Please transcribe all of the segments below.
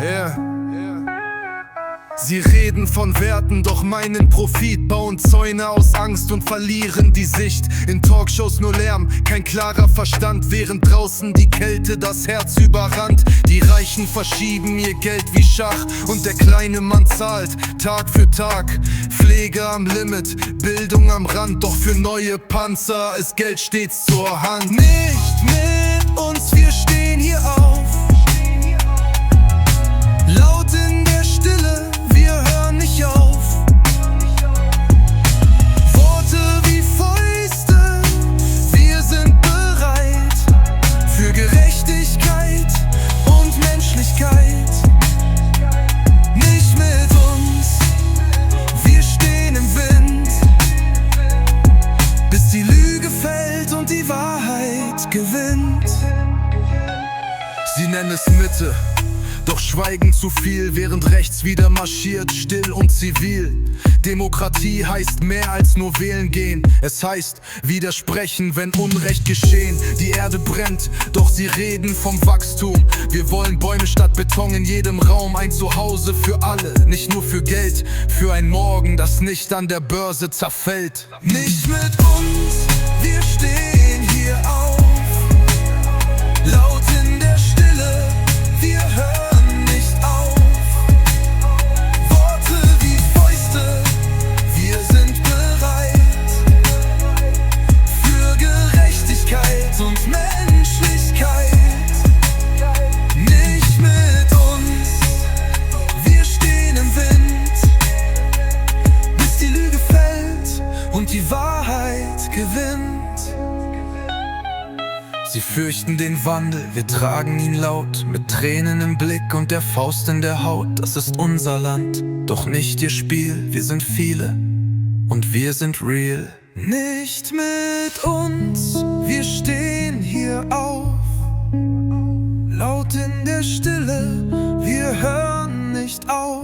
Yeah. Sie reden von Werten, doch meinen Profit, bauen Zäune aus Angst und verlieren die Sicht. In Talkshows nur Lärm, kein klarer Verstand, während draußen die Kälte das Herz überrannt. Die Reichen verschieben ihr Geld wie Schach und der kleine Mann zahlt Tag für Tag. Pflege am Limit, Bildung am Rand, doch für neue Panzer ist Geld stets zur Hand. Nicht mit uns, wir stehen hier auf, laut in der Stille, wir hören nicht auf. Worte wie Fäuste, wir sind bereit für Gerechtigkeit und Menschlichkeit. Nicht mit uns, wir stehen im Wind, bis die Lüge fällt und die Wahrheit gewinnt. Sie nennen es Mitte, doch schweigen zu viel, während rechts wieder marschiert, still und zivil. Demokratie heißt mehr als nur wählen gehen. Es heißt widersprechen, wenn Unrecht geschehen. Die Erde brennt, doch sie reden vom Wachstum. Wir wollen Bäume statt Beton in jedem Raum. Ein Zuhause für alle, nicht nur für Geld. Für ein Morgen, das nicht an der Börse zerfällt. Nicht mit uns, wir stehen hier auf, laut in der Stille, wir hören nicht auf. Worte wie Fäuste, wir sind bereit für Gerechtigkeit und Menschlichkeit. Nicht mit uns, wir stehen im Wind, bis die Lüge fällt und die Wahrheit gewinnt. Sie fürchten den Wandel, wir tragen ihn laut, mit Tränen im Blick und der Faust in der Haut. Das ist unser Land, doch nicht ihr Spiel. Wir sind viele und wir sind real. Nicht mit uns, wir stehen hier auf, laut in der Stille, wir hören nicht auf.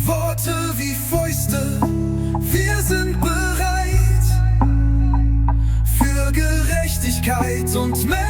Worte wie Fäuste, wir sind bereit für Gerechtigkeit und Menschlichkeit.